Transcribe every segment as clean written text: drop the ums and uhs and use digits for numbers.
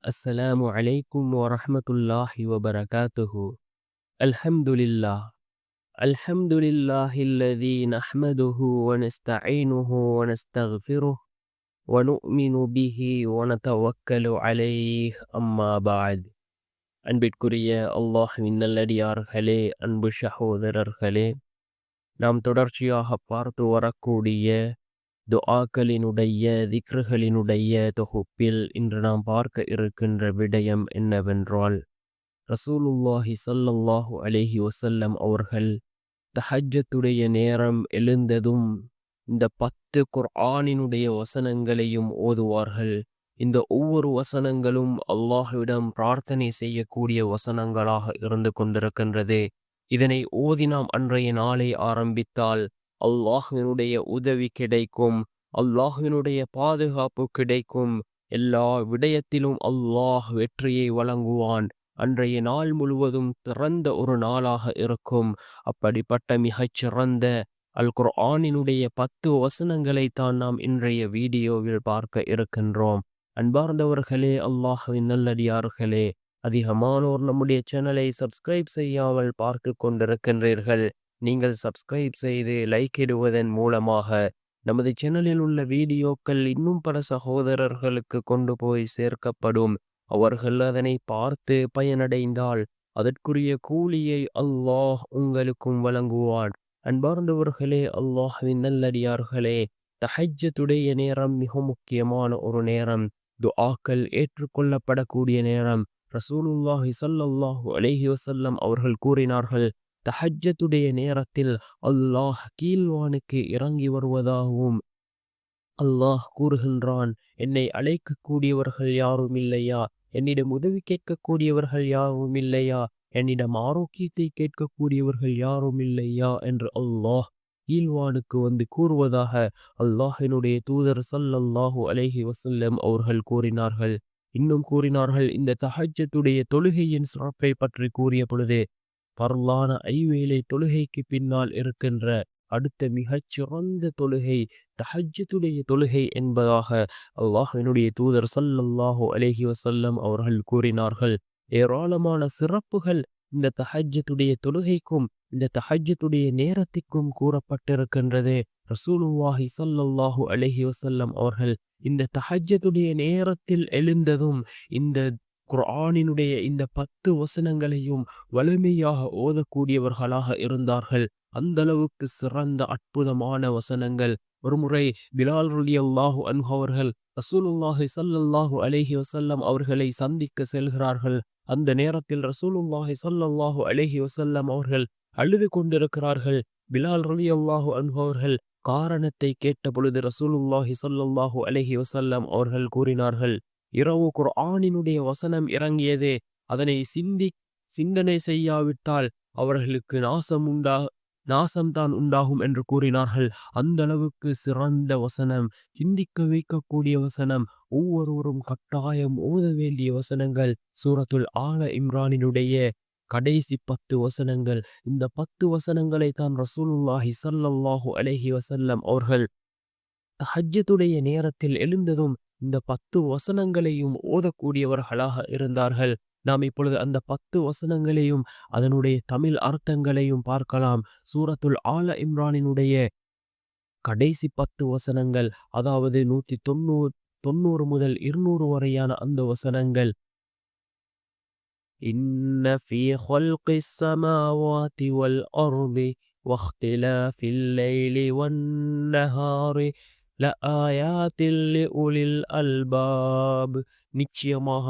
السلام عليكم ورحمة الله وبركاته. الحمد لله. الحمد لله الذي نحمده ونستعينه ونستغفره ونؤمن به ونتوكل عليه أما بعد. அன்பிற்குரிய அல்லாஹ்வின் நல்லடியார்களே, அன்பு சகோதரர்களே, நாம் தொடர்ச்சியாக பார்த்து வரக்கூடிய துஆக்களினுடைய திக்ருகளினுடைய தொகுப்பில் இன்று நாம் பார்க்க இருக்கின்ற விடயம் என்னவென்றால், ரசூலுல்லாஹி ஸல்லல்லாஹு அலைஹி வஸல்லம் அவர்கள் தஹஜ்ஜத்துடைய நேரம் எழுந்ததும் இந்த 10 குர்ஆனினுடைய வசனங்களையும் ஓதுவார்கள். இந்த ஒவ்வொரு வசனங்களும் அல்லாஹ்விடம் பிரார்த்தனை செய்யக்கூடிய வசனங்களாக இருந்து கொண்டிருக்கின்றது. இதனை ஓதி நாம் அன்றைய நாளை ஆரம்பித்தால் அல்லாஹ்வினுடைய உதவி கிடைக்கும், அல்லாஹ்வினுடைய பாதுகாப்பு கிடைக்கும், எல்லா விடயத்திலும் அல்லாஹ் வெற்றியை வழங்குவான். அன்றைய நாள் முழுவதும் திறந்த ஒரு நாளாக இருக்கும். அப்படிப்பட்ட மிகச் சிறந்த அல் குர்ஆனினுடைய 10 வசனங்களை தான் நாம் இன்றைய வீடியோவில் பார்க்க இருக்கின்றோம். அன்பார்ந்தவர்களே, அல்லாஹ்வின் நல்லடியார்களே, அதிகமானோர் நம்முடைய சேனலை சப்ஸ்கிரைப் செய்யாமல் பார்த்து கொண்டிருக்கின்றீர்கள். நீங்கள் சப்ஸ்கிரைப் செய்து லைக் இடுவதன் மூலமாக நமது சேனலில் உள்ள வீடியோக்கள் இன்னும் பல சகோதரர்களுக்கு கொண்டு போய் சேர்க்கப்படும். அவர்கள் அதனை பார்த்து பயனடைந்தால் அதற்குரிய கூலியை அல்லாஹ் உங்களுக்கும் வழங்குவான். அன்பார்ந்தவர்களே, அல்லாஹ்வின் நல்லடியார்களே, தஹஜ்ஜத்துடைய நேரம் மிக முக்கியமான ஒரு நேரம். துஆக்கள் ஏற்றுக்கொள்ளப்படக்கூடிய நேரம். ரசூலுல்லாஹி ஸல்லல்லாஹு அலைஹி வஸல்லம் அவர்கள் கூறினார்கள், தஹஜ்ஜத்துடைய நேரத்தில் அல்லாஹ் கீழ்வானுக்கு இறங்கி வருவதாகவும் அல்லாஹ் கூறுகின்றான், என்னை அழைக்கக்கூடியவர்கள் யாரும் இல்லையா? என்னிடம் உதவி கேட்கக்கூடியவர்கள் யாரும் இல்லையா? என்னிடம் ஆரோக்கியத்தை கேட்கக்கூடியவர்கள் யாரும் இல்லையா என்று அல்லாஹ் கீழ்வானுக்கு வந்து கூறுவதாக அல்லாஹினுடைய தூதர் ஸல்லல்லாஹு அலைஹி வஸல்லம் அவர்கள் கூறினார்கள். இன்னும் கூறினார்கள், இந்த தஹஜ்ஜத்துடைய தொழுகையின் சிறப்பை பற்றி கூறிய பொழுது, பர்லான ஐவேளை தொழுகைக்கு பின்னால் இருக்கின்ற அடுத்த மிகச் சிறந்த தொழுகை தஹஜ்ஜத்துடைய தொழுகை என்பதாக அல்லாஹ்வினுடைய தூதர் ஸல்லல்லாஹு அலைஹி வஸல்லம் அவர்கள் கூறினார்கள். ஏராளமான சிறப்புகள் இந்த தஹஜ்ஜத்துடைய தொழுகைக்கும் இந்த தஹஜ்ஜத்துடைய நேரத்திற்கும் கூறப்பட்டிருக்கின்றது. ரசூலுல்லாஹி ஸல்லல்லாஹு அலைஹி வஸல்லம் அவர்கள் இந்த தஹஜ்ஜத்துடைய நேரத்தில் எழுந்ததும் இந்த குர்ஆனினுடைய இந்த 10 வசனங்களையும் வலிமையாக ஓதக்கூடியவர்களாக இருந்தார்கள். அந்த அளவுக்கு சிறந்த அற்புதமான வசனங்கள். ஒருமுறை பிலால் ரலியல்லாஹு அன்ஹு அவர்கள் ரசூலுல்லாஹி ஸல்லல்லாஹு அலைஹி வஸல்லம் அவர்களை சந்திக்க செல்கிறார்கள். அந்த நேரத்தில் ரசூலுல்லாஹி ஸல்லல்லாஹு அலைஹி வஸல்லம் அவர்கள் அழுது கொண்டிருக்கிறார்கள். பிலால் ரலியல்லாஹு அன்ஹு அவர்கள் காரணத்தை கேட்ட பொழுது ரசூலுல்லாஹி ஸல்லல்லாஹு அலைஹி வஸல்லம் அவர்கள் கூறினார்கள், இரவு குர்ஆனினுடைய வசனம் இறங்கியதே, அதனை சிந்தனை செய்யாவிட்டால் அவர்களுக்கு நாசம்தான் உண்டாகும் என்று கூறினார்கள். அந்த அளவுக்கு சிறந்த வசனம், சிந்திக்க வைக்கக்கூடிய வசனம், ஒவ்வொருவரும் கட்டாயம் ஓத வேண்டிய வசனங்கள். சூரத்துல் ஆல இம்ரானினுடைய கடைசி 10 வசனங்கள். இந்த 10 வசனங்களை தான் ரசூலுல்லாஹி ஸல்லல்லாஹு அலைஹி வஸல்லம் அவர்கள் தஹஜ்ஜத்துடைய நேரத்தில் எழுந்ததும் இந்த 10 வசனங்களையும் ஓதக்கூடியவர்களாக இருந்தார்கள். நாம் இப்பொழுது அந்த 10 வசனங்களையும் அதனுடைய தமிழ் அர்த்தங்களையும் பார்க்கலாம். சூரத்துல் ஆல இம்ரானினுடைய கடைசி 10 வசனங்கள், அதாவது 190 முதல் 200 வரையான அந்த வசனங்கள். இன்ன ஃபீ ஹல்கிஸ் ஸமாவாதி வல் அர்தி வக்திலாஃபில் லைலி வன் நஹாரி லஆயாத்தில் லிஉலில் அல்பாப். நிச்சயமாக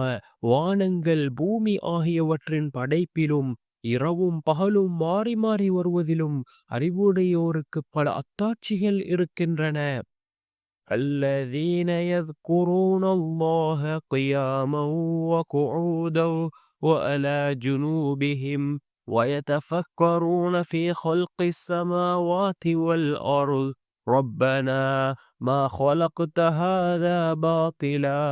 வானங்கள் பூமி ஆகியவற்றின் படைப்பிலும் இரவும் பகலும் மாறி மாறி வருவதிலும் அறிவுடையோருக்கு பல அத்தாட்சிகள் இருக்கின்றன. الذين يذكرون الله قياما وقعودا وعلى جنوبهم ويتفكرون في خلق السماوات والأرض ربنا ما خلقت هذا باطلا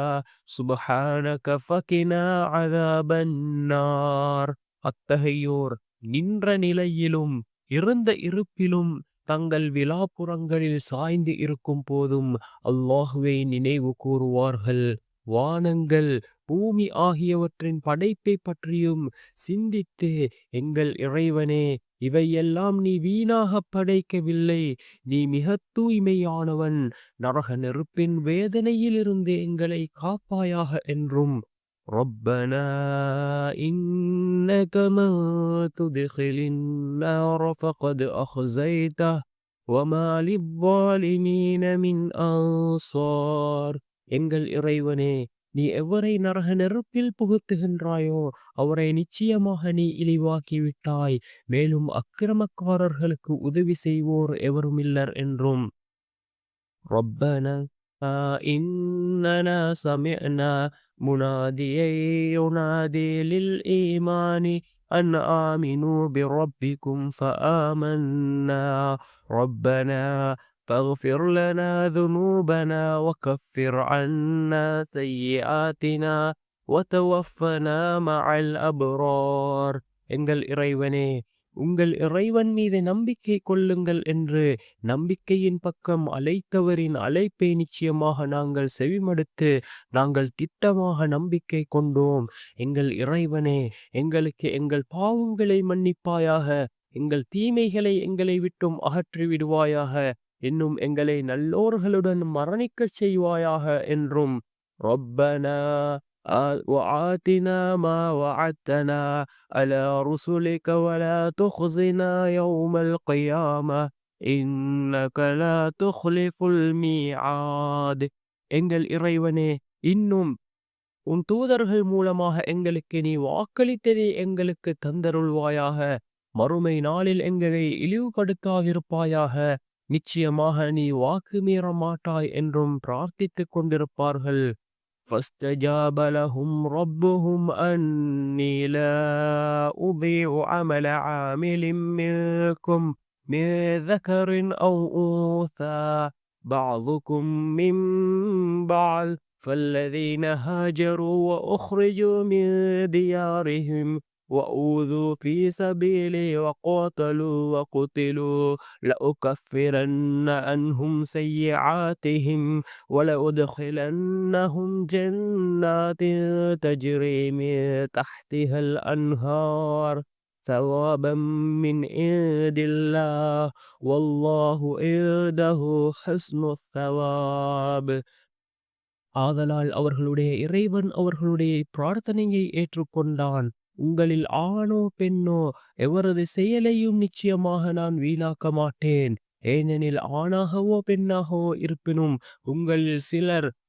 سبحانك فقنا عذاب النار. அத்தகையோர் நின்ற நிலையிலும் இருந்த இருப்பிலும் தங்கள் விலாப்புறங்களில் சாய்ந்து இருக்கும் போதும் அல்லாஹுவை நினைவு கூறுவார்கள். வானங்கள் பூமி ஆகியவற்றின் படைப்பை பற்றியும் சிந்தித்து, எங்கள் இறைவனே, இவையெல்லாம் நீ வீணாகப் படைக்கவில்லை, நீ மிகத் தூய்மையானவன், நரக நெருப்பின் வேதனையிலிருந்து எங்களை காப்பாயாக என்றும், ربنا إنك من تدخل النار فقد أخزيته وما للظالمين من أنصار. எங்கள் இறைவனே, நீ எவரை நரக நெருப்பில் புகுத்துகின்றாயோ அவரை நிச்சயமாக நீ இழிவாக்கி விட்டாய், மேலும் அக்கிரமக்காரர்களுக்கு உதவி செய்வோர் எவருமில்லர் என்றும். ربنا إننا سمعنا مناديا ينادي للإيمان أن آمنوا بربكم فآمنا ربنا فاغفر لنا ذنوبنا وكفر عنا سيئاتنا وتوفنا مع الأبرار. எங்கள் இறைவனே, உங்கள் இறைவன் மீது நம்பிக்கை கொள்ளுங்கள் என்று நம்பிக்கையின் பக்கம் அழைத்தவரின் அழைப்பை நிச்சயமாக நாங்கள் செவிமடுத்து நாங்கள் திட்டமாக நம்பிக்கை கொண்டோம். எங்கள் இறைவனே, எங்களுக்கு எங்கள் பாவங்களை மன்னிப்பாயாக, எங்கள் தீமைகளை எங்களை விட்டும் அகற்றி விடுவாயாக, இன்னும் எங்களை நல்லோர்களுடன் மரணிக்கச் செய்வாயாக என்றும். ரப்பனா وآتنا ما وعدتنا على رسلك ولا تخزنا يوم القيامة إنك لا تخلف الميعاد. எங்கள் இறைவனே, இன்னும் உன் தூதர்கள் மூலமாக எங்களுக்கு நீ வாக்களித்ததை எங்களுக்கு தந்தருள்வாயாக, மறுமை நாளில் எங்களை இழிவுபடுத்தாதிருப்பாயாக, நிச்சயமாக நீ வாக்கு மீற மாட்டாய் என்றும் பிரார்த்தித்துக் கொண்டிருப்பார்கள். فاستجاب لهم ربهم أني لا أضيع عمل عامل منكم من ذكر أو أنثى بعضكم من بعض فالذين هاجروا وأخرجوا من ديارهم وأوذوا في سبيلي وقاتلوا وقتلوا لأكفرن عنهم سيئاتهم ولأدخلنهم جنات تجري من تحتها الأنهار ثوابا من عند الله والله عنده حسن الثواب. ஆதலால் அவர்களுடைய இறைவன் அவர்களுடைய பிரார்த்தனையை ஏற்றுக்கொண்டான். உங்களில் ஆணோ பெண்ணோ எவரது செயலையும் நிச்சயமாக நான் வீணாக்க மாட்டேன். ஏனெனில் ஆணாகவோ பெண்ணாகவோ இருப்பினும் உங்களில்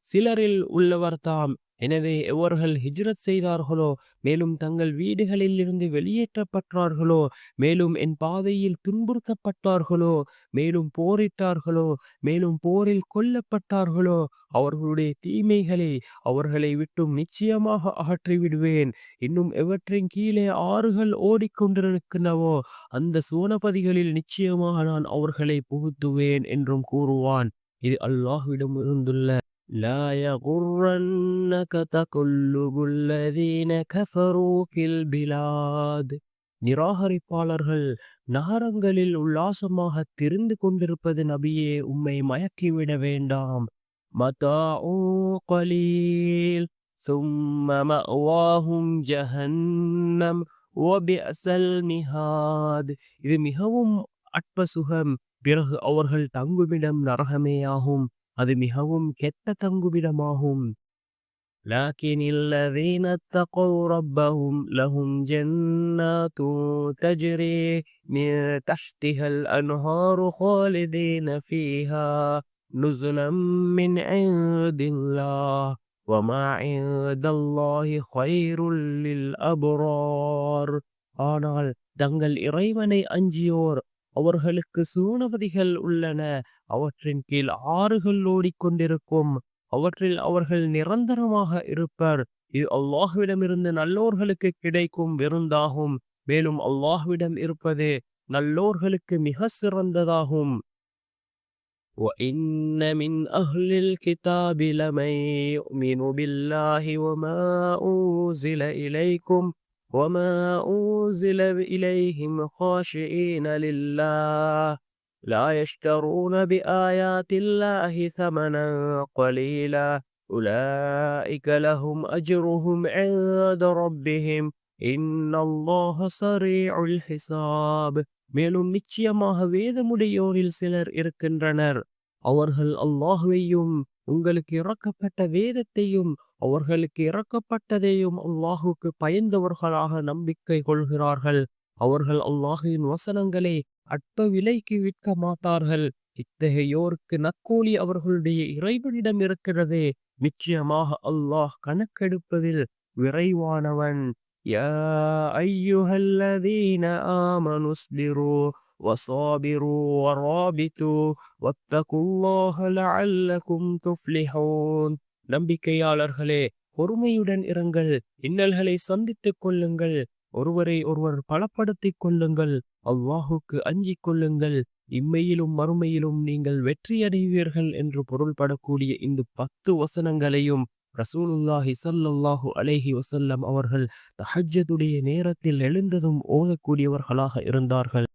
சிலரில் உள்ளவர்தாம். எனவே எவர்கள் ஹிஜ்ரத் செய்தார்களோ, மேலும் தங்கள் வீடுகளில் இருந்து வெளியேற்றப்பட்டார்களோ, மேலும் என் பாதையில் துன்புறுத்தப்பட்டார்களோ, மேலும் போரிட்டார்களோ, மேலும் போரில் கொல்லப்பட்டார்களோ, அவர்களுடைய தீமைகளை அவர்களை விட்டும் நிச்சயமாக அகற்றிவிடுவேன். இன்னும் எவற்றின் கீழே ஆறுகள் ஓடிக்கொண்டிருக்கின்றனவோ அந்த சோனபதிகளில் நிச்சயமாக நான் அவர்களை புகுத்துவேன் என்றும் கூறுவான். இது அல்லாஹ்விடம் இருந்துள்ள. لا يغرنك تقلب الذين كفروا في البلاد. நிராகரிப்பாளர்கள் நகரங்களில் உல்லாசமாக திரிந்து கொண்டிருப்பது நபியே உம்மை மயக்கிவிட வேண்டாம். மதாஉ கலீல் ثم مأواهم ஜஹன்னம் வபிஅஸல் மிஹாத். இது மிகவும் அற்ப சுகம், பிறகு அவர்கள் தங்குமிடம் நரகமேயாகும், அது மிகவும் கெட்ட தங்குமிடமாகும். لكن الذين اتقوا ربهم لهم جنات تجري من تحتها الأنهار خالدين فيها نزلا من عند الله وما عند الله خير للأبرار. ஆனால் தங்கள் இறைவனை அஞ்சியோர் அவர்களுக்கு சூனபதிகள் உள்ளன, அவற்றின் கீழ் ஆறுகள் ஓடிக்கொண்டிருக்கும், அவற்றில் அவர்கள் நிரந்தரமாக இருப்பர். இது அல்லாஹ்விடமிருந்து நல்லோர்களுக்கு கிடைக்கும் விருந்தாகும், மேலும் அல்லாஹ்விடம் இருப்பது நல்லோர்களுக்கு மிக சிறந்ததாகும். وَإِنَّ مِنْ أَهْلِ الْكِتَابِ لَمَنْ يُؤْمِنُ بِاللَّهِ وَمَا أُنْزِلَ إِلَيْكُمْ وَمَا أُنْزِلَ إِلَيْهِمْ خَاشِعِينَ لِلَّهِ لا يشترون بآيات الله ثمنا قليلا أولئك لهم أجرهم عند ربهم إن الله سريع الحساب. மேலும் நிச்சயமாக வேதமுடையோரில் சிலர் இருக்கின்றனர். அவர்கள் அல்லாஹுவையும் உங்களுக்கு இறக்கப்பட்ட வேதத்தையும் அவர்களுக்கு இறக்கப்பட்டதையும் அல்லாஹுக்கு பயந்தவர்களாக நம்பிக்கை கொள்கிறார்கள். அவர்கள் அல்லாஹுவின் வசனங்களை அற்ப விலைக்கு விற்க மாட்டார்கள். இத்தகையோருக்கு நற்கூலி அவர்களுடைய இறைவனிடம் இருக்கிறது. நிச்சயமாக அல்லாஹ் கணக்கெடுப்பதில் விரைவானவன். யா ஐயுஹல்லதீன ஆமனு ஸ்பிரு வஸாபிரு வராபிது வத்தகுல்லாஹ லஅல்லகும் துஃப்லிஹூன். நம்பிக்கையாளர்களே, பொறுமையுடன் இருங்கள், இன்னல்களை சந்தித்துக் கொள்ளுங்கள், ஒருவரை ஒருவர் பலப்படுத்திக் கொள்ளுங்கள், அல்லாஹுக்கு அஞ்சிக் கொள்ளுங்கள், இம்மையிலும் மறுமையிலும் நீங்கள் வெற்றியடைவீர்கள் என்று பொருள்படக்கூடிய இந்த 10 வசனங்களையும் ரசூலுல்லாஹி ஸல்லல்லாஹு அலைஹி வஸல்லம் அவர்கள் தஹஜ்ஜுடைய நேரத்தில் எழுந்ததும் ஓதக்கூடியவர்களாக இருந்தார்கள்.